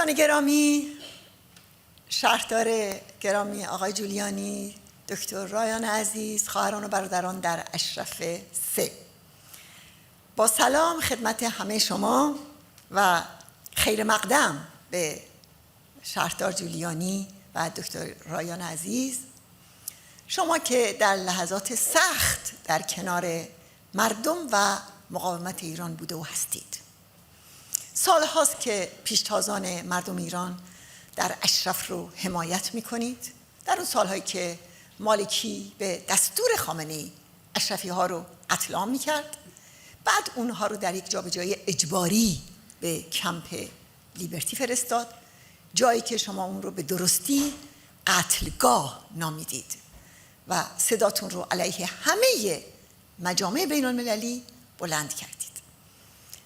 دوستان گرامی، شهردار گرامی آقای جولیانی، دکتر رایان عزیز، خواهران و برادران در اشرف 3، با سلام خدمت همه شما و خیر مقدم به شهردار جولیانی و دکتر رایان عزیز، شما که در لحظات سخت در کنار مردم و مقاومت ایران بوده و هستید. سال هاست که پیشتازان مردم ایران در اشرف رو حمایت میکنید. در اون سالهایی که مالکی به دستور خامنه‌ای اشرفی ها رو قتل عام میکرد، بعد اونها رو در یک جابجایی اجباری به کمپ لیبرتی فرستاد، جایی که شما اون رو به درستی قتلگاه نامیدید و صداتون رو علیه همه مجامع بین المللی بلند کردید.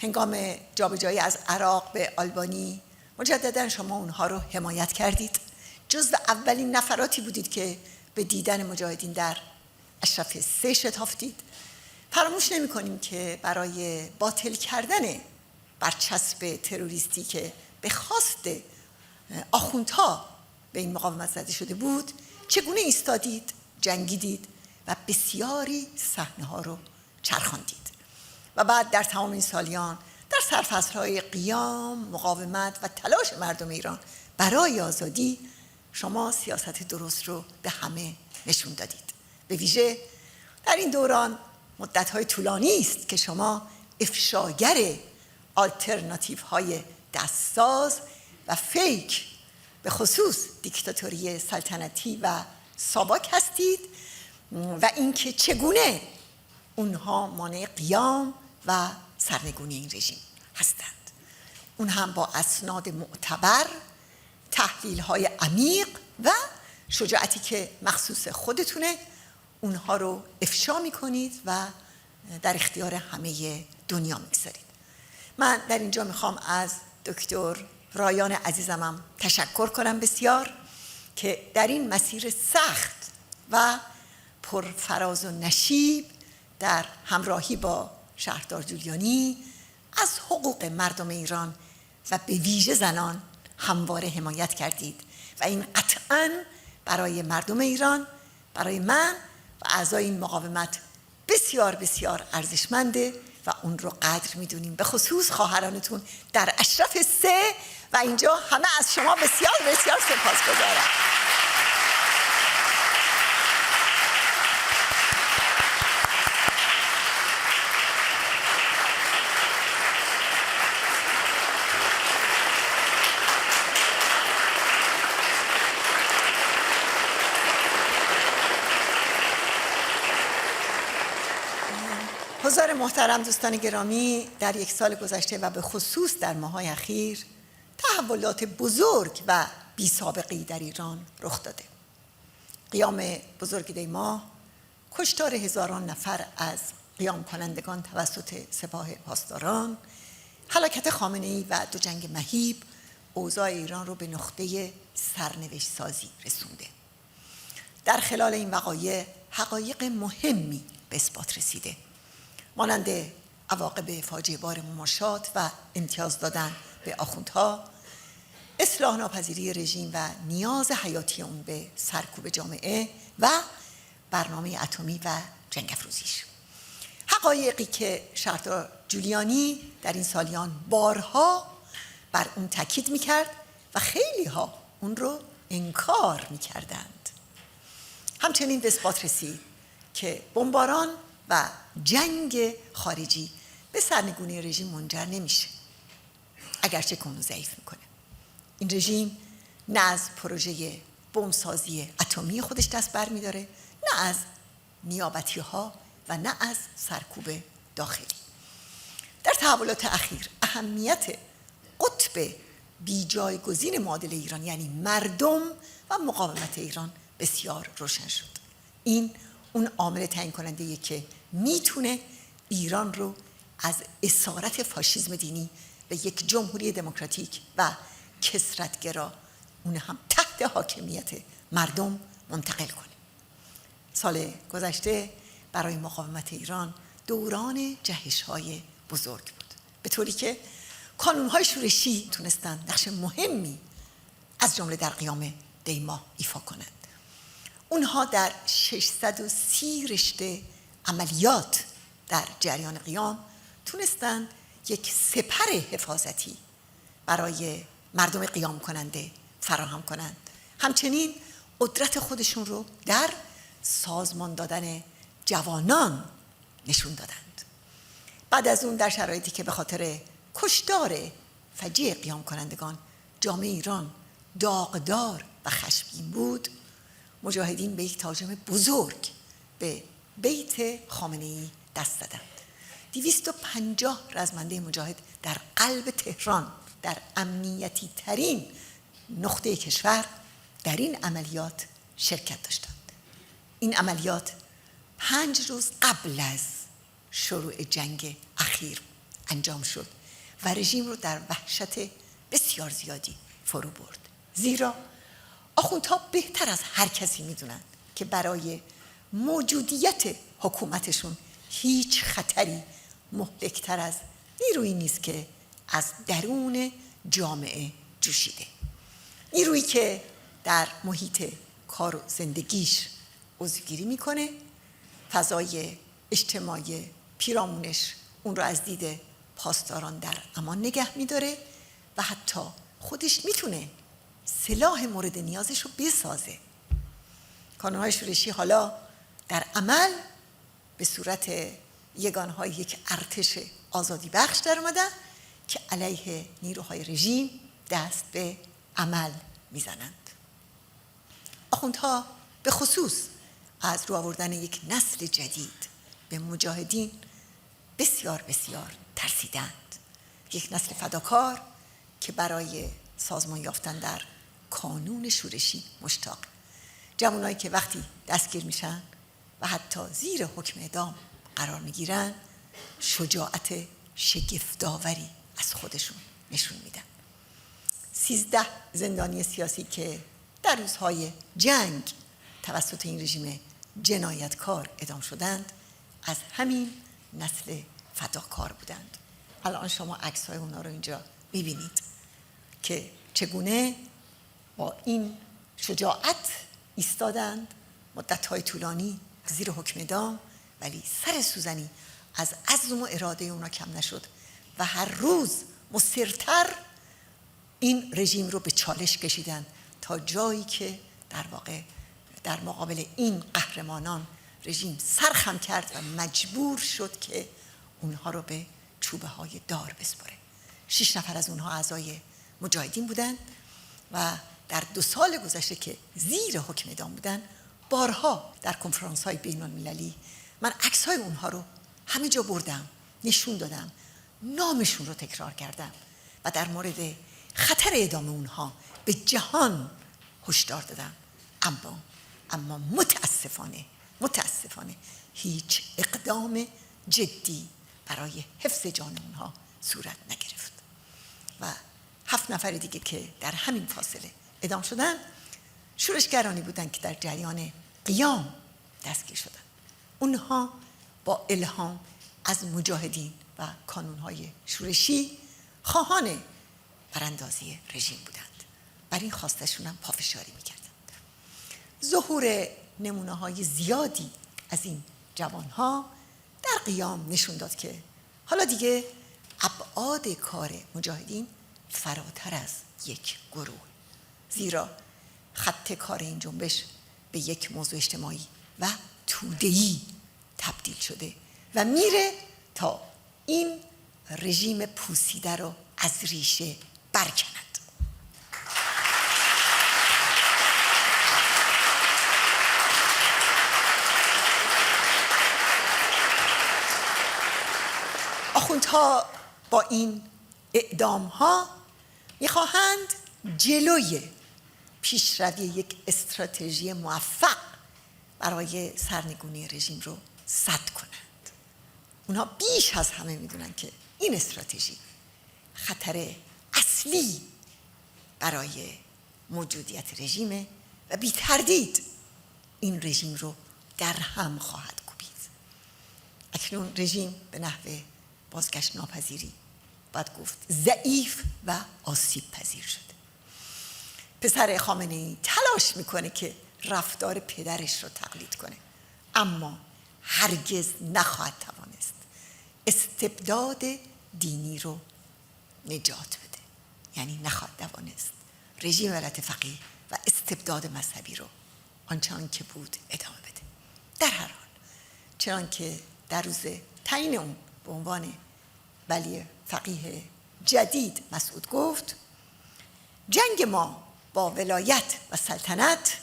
هنگام جابجایی از عراق به آلبانی مجددا شما اونها رو حمایت کردید. جزو اولین نفراتی بودید که به دیدن مجاهدین در اشرف 3 شتافتید. فراموش نمی کنیم که برای باطل کردن برچسب تروریستی که به خواست آخوندها به این مقاومت زده شده بود، چگونه ایستادید، جنگیدید و بسیاری صحنه‌ها رو چرخاندید. و بعد در تمام این سالیان در سرفصل‌های قیام، مقاومت و تلاش مردم ایران برای آزادی، شما سیاست درست رو به همه نشون دادید. به ویژه در این دوران مدت‌های طولانی است که شما افشاگر آلترناتیوهای دستساز و فیک، به خصوص دیکتاتوری سلطنتی و ساواک هستید و اینکه چگونه اونها مانع قیام و سرنگونی این رژیم هستند. اون هم با اسناد معتبر، تحلیل‌های عمیق و شجاعتی که مخصوص خودتونه، اونها رو افشا می‌کنید و در اختیار همه دنیا می‌گذارید. من در اینجا می‌خوام از دکتر رایان عزیزمم تشکر کنم بسیار که در این مسیر سخت و پرفراز و نشیب در همراهی با شهردار جولیانی از حقوق مردم ایران و به ویژه زنان همواره حمایت کردید و این قطعاً برای مردم ایران، برای من و اعضای این مقاومت بسیار بسیار ارزشمنده و اون رو قدر میدونیم، به خصوص خواهرانتون در اشرف 3 و اینجا همه از شما بسیار بسیار سپاسگزارم. حضار محترم، دوستان گرامی، در یک سال گذشته و به خصوص در ماه‌های اخیر تحولات بزرگ و بی سابقه‌ای در ایران رخ داده. قیام بزرگ دی ماه، کشتار هزاران نفر از قیام کنندگان توسط سپاه پاسداران، هلاکت خامنه‌ای و 2 جنگ مهیب اوضاع ایران رو به نقطه سرنوشت سازی رسونده. در خلال این وقایع حقایق مهمی به اثبات رسیده، مانند عواقب فاجعه بار مماشات و امتیاز دادن به آخوندها، اصلاح ناپذیری رژیم و نیاز حیاتی اون به سرکوب جامعه و برنامه اتمی و جنگ افروزیش. حقایقی که شهردار جولیانی در این سالیان بارها بر اون تاکید میکرد و خیلی ها اون رو انکار میکردند. همچنین به اثبات رسید که بمباران و جنگ خارجی به سرنگونی رژیم منجر نمیشه، اگرچه کنو ضعیف میکنه. این رژیم نه از پروژه بمبسازی اتمی خودش دست بر میداره، نه از نیابتی ها و نه از سرکوب داخلی. در تحولات اخیر اهمیت قطب بی جایگزین معادله ایران، یعنی مردم و مقاومت ایران، بسیار روشن شد. این اون عامل تعیین کننده‌ایه که میتونه ایران رو از اسارت فاشیسم دینی به یک جمهوری دموکراتیک و کثرت‌گرا، اون هم تحت حاکمیت مردم، منتقل کنه. سال گذشته برای مقاومت ایران دوران جهش‌های بزرگ بود، به طوری که کانون‌های شورشی تونستن نقش مهمی از جمله در قیام دیما ایفا کنند. اونها در 630 رشته عملیات در جریان قیام تونستن یک سپر حفاظتی برای مردم قیام کننده فراهم کنند. همچنین قدرت خودشون رو در سازمان دادن جوانان نشون دادند. بعد از اون در شرایطی که به خاطر کشتار فجیع قیام کنندگان جامعه ایران داغدار و خشمگین بود، مجاهدین به یک تهاجم بزرگ به بیت خامنه‌ای دست زدند. 250 رزمنده مجاهد در قلب تهران، در امنیتی ترین نقطه کشور، در این عملیات شرکت داشتند. این عملیات 5 روز قبل از شروع جنگ اخیر انجام شد و رژیم رو در وحشت بسیار زیادی فرو برد. زیرا آخوندها بهتر از هر کسی میدونن که برای موجودیت حکومتشون هیچ خطری مهلکتر از نیرویی نیست که از درون جامعه جوشیده. نیرویی که در محیط کار و زندگیش عضوگیری میکنه، فضای اجتماعی پیرامونش اون رو از دید پاسداران در امان نگه میداره و حتی خودش میتونه سلاح مورد نیازش رو بسازه. کانون‌های شورشی حالا در عمل به صورت یگانهای یک ارتش آزادی بخش در اومدن که علیه نیروهای رژیم دست به عمل میزنند. آخوندها به خصوص از رو آوردن یک نسل جدید به مجاهدین بسیار بسیار ترسیدند. یک نسل فداکار که برای سازمان یافتن در کانون شورشی مشتاق. جوانایی که وقتی دستگیر میشن و حتی زیر حکم اعدام قرار میگیرن، شجاعت شگفت‌آوری از خودشون نشون میدن. 13 زندانی سیاسی که در روزهای جنگ توسط این رژیم جنایتکار اعدام شدند از همین نسل فداکار بودند. الان شما عکس‌های اونا رو اینجا میبینید که چگونه با این شجاعت ایستادند مدت‌های طولانی زیر حکم اعدام، ولی سر سوزنی از عزم و اراده اونا کم نشد و هر روز مصرتر این رژیم رو به چالش کشیدند تا جایی که در واقع در مقابل این قهرمانان رژیم سرخم کرد و مجبور شد که اونها رو به چوبه های دار بسپره. 6 نفر از اونها اعضای مجاهدین بودند و در 2 سال گذشته که زیر حکم اعدام بودند بارها در کنفرانس های بین المللی من عکس های اونها رو همه جا بردم، نشون دادم، نامشون رو تکرار کردم و در مورد خطر اعدام اونها به جهان هشدار دادم. اما متاسفانه هیچ اقدام جدی برای حفظ جان اونها صورت نگرفت و 7 نفر دیگه که در همین فاصله اعدام شدن شورشگرانی بودن که در جریان قیام دستگیر شدن. اونها با الهام از مجاهدین و کانونهای شورشی خواهان براندازی رژیم بودند. بر این خواستشون هم پافشاری میکردند. ظهور نمونه‌های زیادی از این جوانها در قیام نشون داد که حالا دیگه ابعاد کار مجاهدین فراتر از یک گروه، زیرا خط کار این جنبش به یک موضوع اجتماعی و توده‌ای تبدیل شده و میره تا این رژیم پوسیده رو از ریشه برکند. آخوندها با این اعدام‌ها می‌خواهند جلوی پیشروی یک استراتژی موفق برای سرنگونی رژیم رو سد کنند. اونها بیش از همه میدونن که این استراتژی خطر اصلی برای موجودیت رژیمه و بی تردید این رژیم رو در هم خواهد کوبید. اکنون رژیم به نحو بازگشت ناپذیری باید گفت ضعیف و آسیب پذیر شده. پسر خامنه‌ای تلاش میکنه که رفتار پدرش رو تقلید کنه، اما هرگز نخواهد توانست استبداد دینی رو نجات بده. یعنی نخواهد توانست رژیم ولایت فقیه و استبداد مذهبی رو آنچنان که بود ادامه بده. در هر حال چنان که در روز تعیین اون به عنوان ولی فقیه جدید مسعود گفت، جنگ ما با ولایت و سلطنت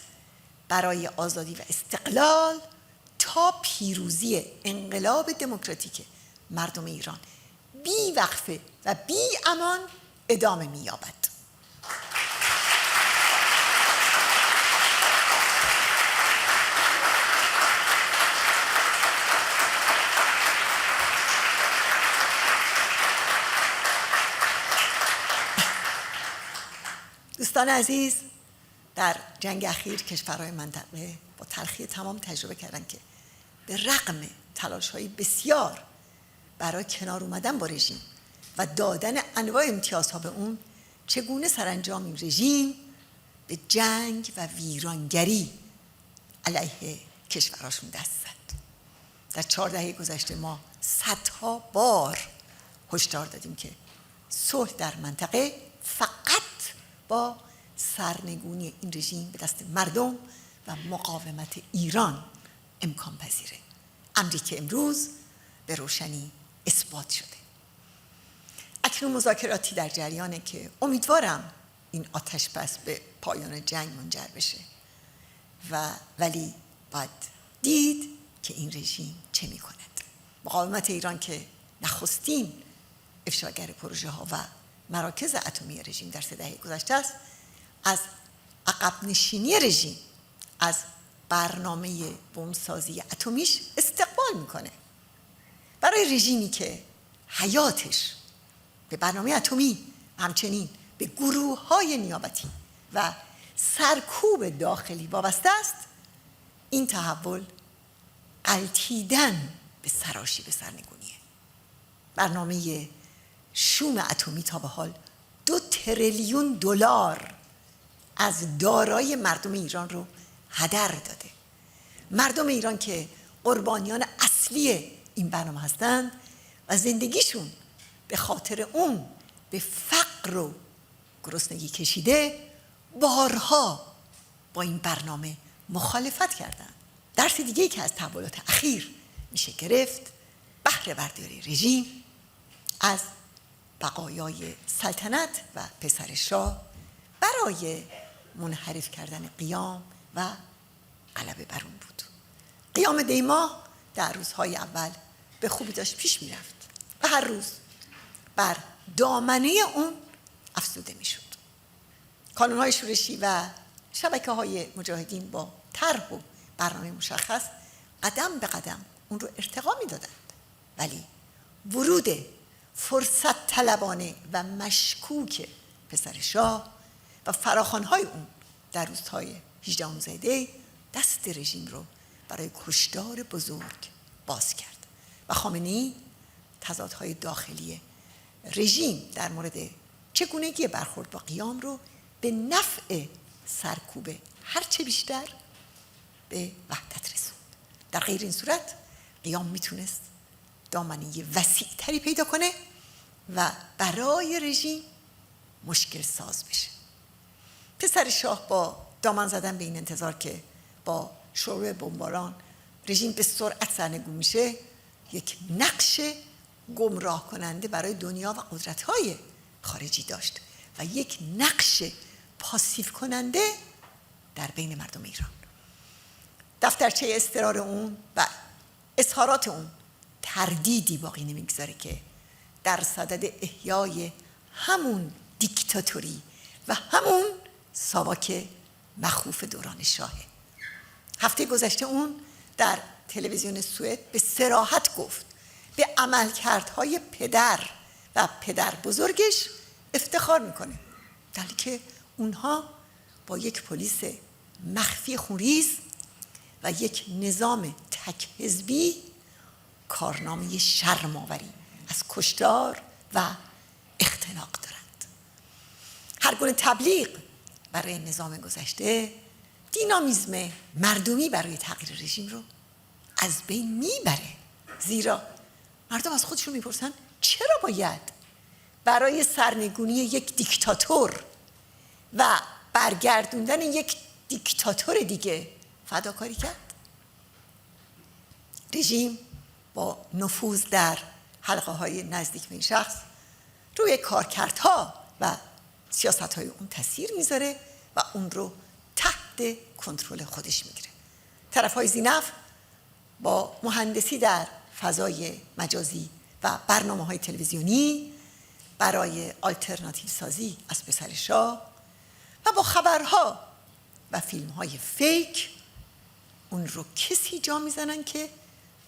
برای آزادی و استقلال تا پیروزی انقلاب دموکراتیک مردم ایران بی وقفه و بی امان ادامه می‌یابد. دوستان عزیز، در جنگ اخیر کشورهای منطقه با تلخی تمام تجربه کردن که به رغم تلاش‌های بسیار برای کنار اومدن با رژیم و دادن انواع امتیازها به اون، چگونه سرانجام این رژیم به جنگ و ویرانگری علیه کشورهاشون دست زد. در 4 دهه گذشته ما صدها بار هشدار دادیم که صلح در منطقه فقط با سرنگونی این رژیم به دست مردم و مقاومت ایران امکان پذیره. امری که امروز به روشنی اثبات شده. اکنون مذاکراتی در جریانه که امیدوارم این آتش‌بس به پایان جنگ منجر بشه ولی باید دید که این رژیم چه می‌کند. مقاومت ایران که نخستین افشاگر پروژه ها و مراکز اتمی رژیم در 3 دهه گذشته است، از عقب نشینی رژیم از برنامه بمبسازی اتمیش استقبال میکنه. برای رژیمی که حیاتش به برنامه اتمی، همچنین به گروه‌های نیابتی و سرکوب داخلی وابسته است، این تحول غلتیدن به سراشیب سرنگونیه. برنامه شوم اتمی تا به حال 2 تریلیون دلار از دارایی مردم ایران رو هدر داده. مردم ایران که قربانیان اصلی این برنامه هستند و زندگیشون به خاطر اون به فقر و گرسنگی کشیده، بارها با این برنامه مخالفت کردند. درس دیگه‌ای که از تحولات اخیر میشه گرفت، بهره برداری رژیم از بقایای سلطنت و پسر شاه برای منحرف کردن قیام و غلبه بر اون بود. قیام دیما در روزهای اول به خوبی داشت پیش میرفت و هر روز بر دامنه اون افزوده میشد. کانونهای شورشی و شبکه‌های مجاهدین با طرح و برنامه مشخص قدم به قدم اون رو ارتقا میدادند، ولی ورود فرصت طلبانه و مشکوک پسر شاه و فراخوان‌های اون در روزهای 18 ذی‌الحجه دست رژیم رو برای کشتار بزرگ باز کرد و خامنه‌ای تضادهای داخلی رژیم در مورد چگونگی برخورد با قیام رو به نفع سرکوب هرچه بیشتر به وحدت رسوند. در غیر این صورت قیام میتونست دامنه وسیع‌تری پیدا کنه و برای رژیم مشکل ساز بشه. پسر شاه با دامن زدن به این انتظار که با شروع بمباران رژیم به سرعت سرنگون میشه، یک نقش گمراه کننده برای دنیا و قدرت‌های خارجی داشت و یک نقش پاسیو کننده در بین مردم ایران. دفترچه اصرار اون و اظهارات اون تردیدی باقی نمیگذاره که در صدد احیای همون دیکتاتوری و همون ساواک مخوف دوران شاهه. هفته گذشته اون در تلویزیون سوئد به صراحت گفت به عملکردهای پدر و پدر بزرگش افتخار میکنه، در حالی که اونها با یک پلیس مخفی خونریز و یک نظام تک حزبی کارنامه شرم‌آوری از کشتار و اختناق دارند. هر گونه تبلیغ برای نظام گذشته دینامیزم مردمی برای تغییر رژیم رو از بین میبره، زیرا مردم از خودشون میپرسن چرا باید برای سرنگونی یک دیکتاتور و برگردوندن یک دیکتاتور دیگه فداکاری کرد؟ رژیم با نفوذ در حلقه های نزدیک به این شخص روی کارکردها و سیاست های اون تاثیر میذاره و اون رو تحت کنترل خودش میگیره. طرف های ذی‌نفع با مهندسی در فضای مجازی و برنامه های تلویزیونی برای آلترناتیو سازی از پسر شاه و با خبرها و فیلم های فیک اون رو کسی جا میزنن که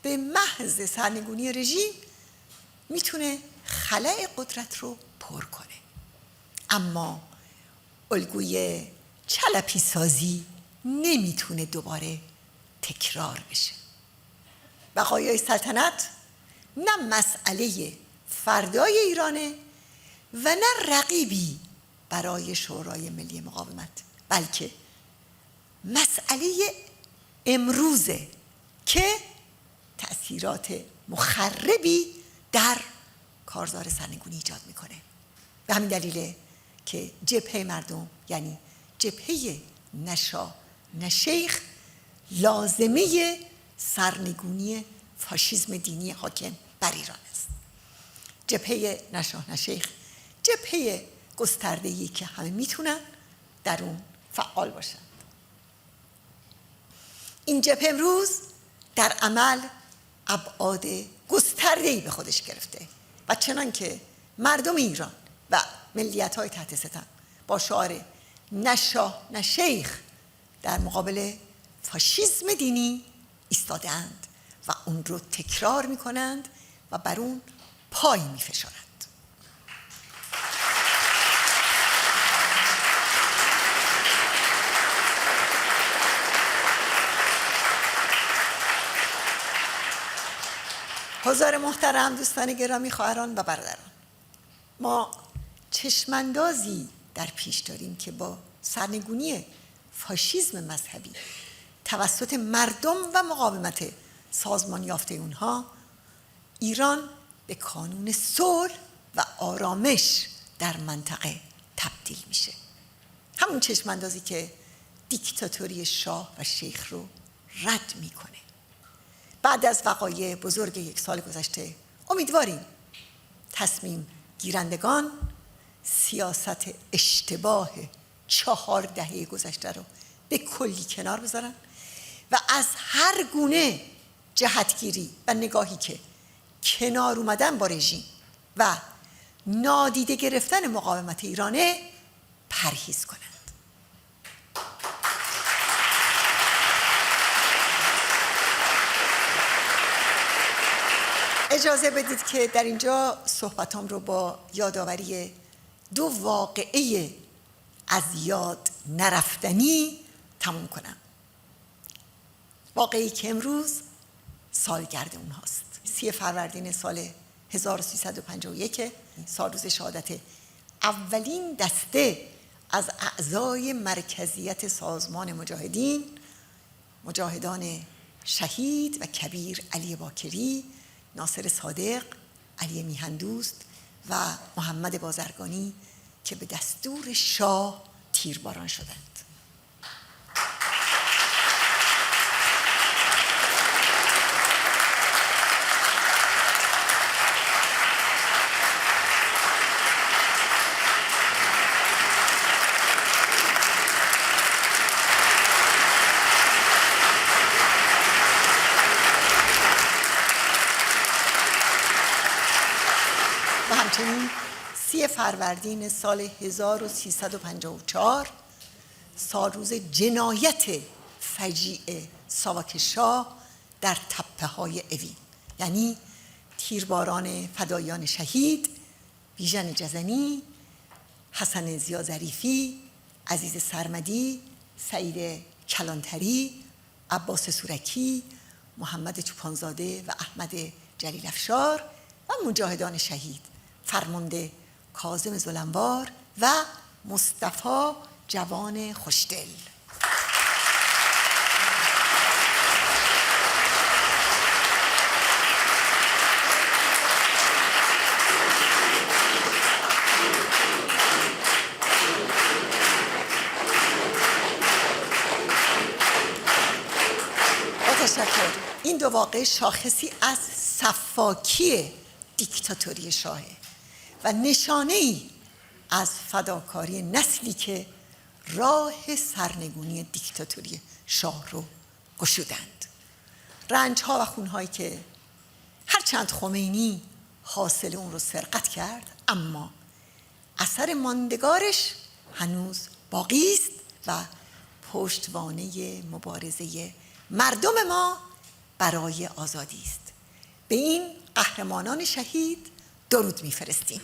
به محض سرنگونی رژیم میتونه خلأ قدرت رو پر کنه. اما الگوی چلپی سازی نمیتونه دوباره تکرار بشه. بقایای سلطنت نه مسئله فردای ایرانه و نه رقیبی برای شورای ملی مقاومت، بلکه مسئله امروزه که تأثیرات مخربی در کارزار سرنگونی ایجاد میکنه. به همین دلیله که جبهه مردم، یعنی جبهه نشاه نه شیخ، لازمه سرنگونی فاشیسم دینی حاکم بر ایران است. جبهه نشاه نه شیخ جبهه گسترده‌ای که همه میتونن در اون فعال باشند. این جبهه امروز در عمل ابعاد گسترده‌ای به خودش گرفته و چنان که مردم ایران و ملیت‌های تحت ستم با شعار نه شاه نه شیخ در مقابل فاشیسم دینی ایستاده‌اند و اون رو تکرار می‌کنند و بر اون پای می‌فشارند. حضار محترم، دوستان گرامی، خواهران و برادران، ما چشماندازی در پیش داریم که با سرنگونی فاشیسم مذهبی توسط مردم و مقاومت سازمان یافته اونها، ایران به کانون صلح و آرامش در منطقه تبدیل میشه. همون چشماندازی که دیکتاتوری شاه و شیخ رو رد میکنه. بعد از وقایع بزرگ یک سال گذشته امیدواریم تصمیم گیرندگان سیاست اشتباه 4 دهه گذشته رو به کلی کنار بذارن و از هر گونه جهتگیری و نگاهی که کنار اومدن با رژیم و نادیده گرفتن مقاومت ایرانه پرهیز کنند. اجازه بدید که در اینجا صحبتام رو با یادآوری 2 واقعه از یاد نرفتنی تموم کنم. واقعی که امروز سالگرد اونهاست. 30 فروردین سال 1351 سال روز شهادت اولین دسته از اعضای مرکزیت سازمان مجاهدان شهید و کبیر علی باکری، ناصر صادق، علی میهندوست و محمد بازرگانی که به دستور شاه تیرباران شدند. و همچنین 30 فروردین سال 1354 سال روز جنایت فجیع ساواک شاه در تپه‌های اوین، یعنی تیرباران فدایان شهید بیژن جزنی، حسن ضیا ظریفی، عزیز سرمدی، سعید کلانتری، عباس سورکی، محمد چوپانزاده و احمد جلیل افشار و مجاهدان شهید فرمانده کاظم ظلموار و مصطفی جوان خوشدل. تشکر. این دو واقعه شاخصی از سفاکی دیکتاتوری شاهه و نشانه‌ای از فداکاری نسلی که راه سرنگونی دیکتاتوری شاه رو گشودند. رنج‌ها و خون‌هایی که هرچند خمینی حاصل اون رو سرقت کرد، اما اثر ماندگارش هنوز باقی است و پشتوانه مبارزه مردم ما برای آزادی است. به این قهرمانان شهید درود می‌فرستیم.